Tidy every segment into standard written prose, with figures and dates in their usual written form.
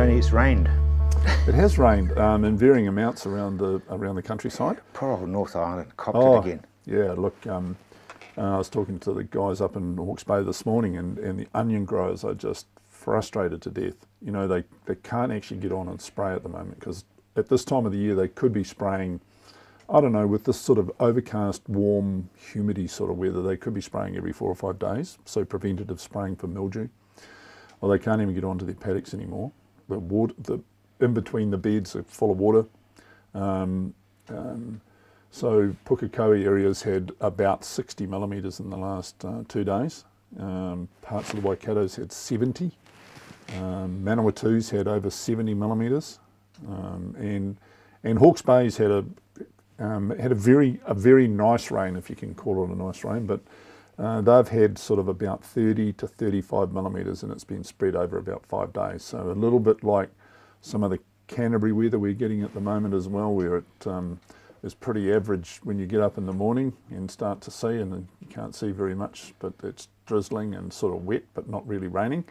Tony, it's rained. It has rained in varying amounts around the countryside. Poor old North Island copped it again. Yeah, look, I was talking to the guys up in Hawke's Bay this morning, and the onion growers are just frustrated to death. You know, they can't actually get on and spray at the moment, because at this time of the year they could be spraying, I don't know, with this sort of overcast, warm, humidity sort of weather, they could be spraying every 4 or 5 days, so preventative spraying for mildew. Well, they can't even get onto their paddocks anymore. The water, in between the beds are full of water. So Pukekohe areas had about 60 millimetres in the last 2 days. Parts of the Waikato's had 70. Manawatu's had over 70 millimetres. And Hawke's Bay's had a very nice rain, if you can call it a nice rain, but they've had sort of about 30 to 35 millimetres, and it's been spread over about 5 days. So a little bit like some of the Canterbury weather we're getting at the moment as well, where it is pretty average when you get up in the morning and start to see, and you can't see very much, but it's drizzling and sort of wet, but not really raining.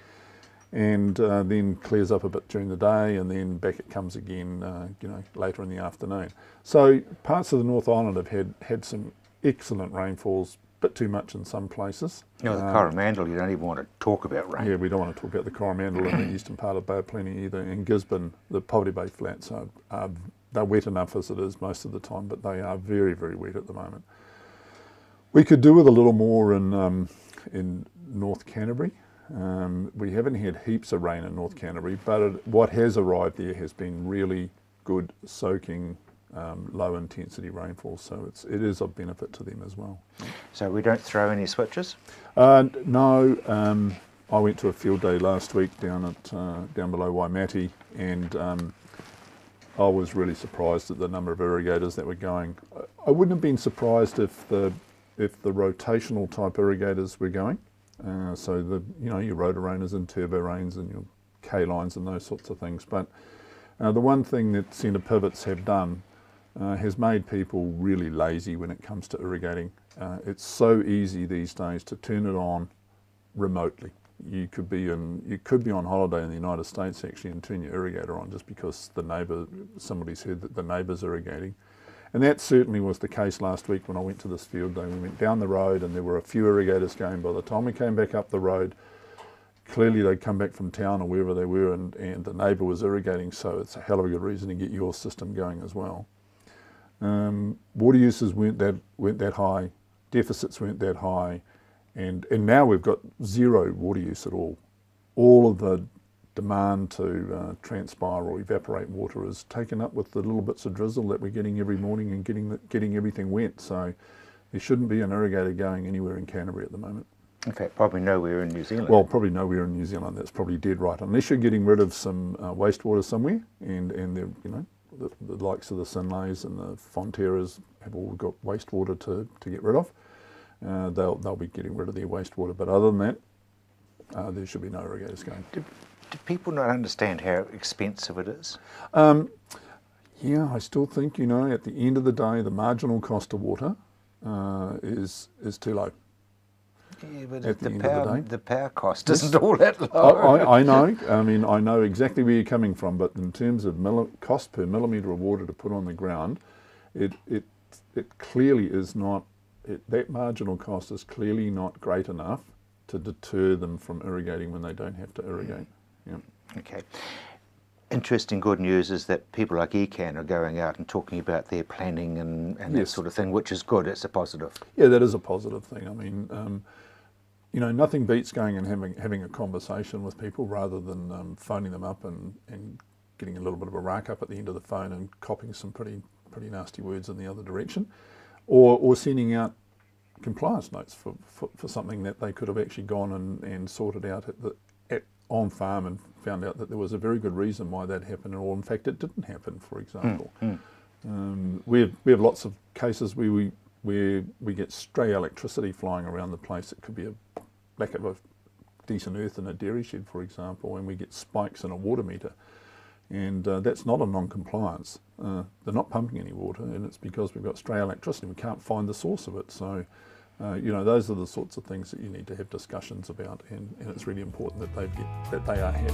And then clears up a bit during the day, and then back it comes again, later in the afternoon. So parts of the North Island have had some excellent rainfalls, a bit too much in some places. You know, the Coromandel, you don't even want to talk about rain. Yeah, we don't want to talk about the Coromandel in the eastern part of Bay of Plenty either. In Gisborne, the Poverty Bay Flats, they're wet enough as it is most of the time, but they are very, very wet at the moment. We could do with a little more in North Canterbury. We haven't had heaps of rain in North Canterbury, but what has arrived there has been really good soaking, low intensity rainfall, so it is of benefit to them as well. So we don't throw any switches? No, I went to a field day last week down below Waimati, and I was really surprised at the number of irrigators that were going. I wouldn't have been surprised if the rotational type irrigators were going. So your rotorainers and turbo rains and your K-lines and those sorts of things. But the one thing that centre pivots have done has made people really lazy when it comes to irrigating. It's so easy these days to turn it on remotely. You could be on holiday in the United States actually and turn your irrigator on just because somebody's heard that the neighbour's irrigating. And that certainly was the case last week when I went to this field day. We went down the road and there were a few irrigators going. By the time we came back up the road, clearly they'd come back from town or wherever they were, and the neighbour was irrigating, so it's a hell of a good reason to get your system going as well. Water uses weren't that high, deficits weren't that high, and now we've got zero water use at all. All of the demand to transpire or evaporate water is taken up with the little bits of drizzle that we're getting every morning and getting everything wet. So there shouldn't be an irrigator going anywhere in Canterbury at the moment. In fact, probably nowhere in New Zealand. Well, probably nowhere in New Zealand. That's probably dead right, unless you're getting rid of some wastewater somewhere, and the likes of the Sinlays and the Fonterras have all got wastewater to get rid of. They'll be getting rid of their wastewater, but other than that, there should be no irrigators going. Do people not understand how expensive it is? Yeah, I still think, at the end of the day, the marginal cost of water is too low. Yeah, but the power cost isn't all that low. I know. I mean, I know exactly where you're coming from, but in terms of cost per millimetre of water to put on the ground, it clearly is not, that marginal cost is clearly not great enough to deter them from irrigating when they don't have to irrigate. Yeah. Okay. Interesting good news is that people like ECAN are going out and talking about their planning and that sort of thing, which is good. It's a positive. Yeah, that is a positive thing. I mean, nothing beats going and having a conversation with people rather than phoning them up and getting a little bit of a rack up at the end of the phone and copying some pretty nasty words in the other direction, or sending out compliance notes for something that they could have actually gone and sorted out on farm and found out that there was a very good reason why that happened, or in fact it didn't happen, for example. We have lots of cases where we get stray electricity flying around the place. It could be a lack of a decent earth in a dairy shed, for example, and we get spikes in a water meter. And that's not a non-compliance. They're not pumping any water, and it's because we've got stray electricity. We can't find the source of it. So those are the sorts of things that you need to have discussions about, and it's really important that they are had.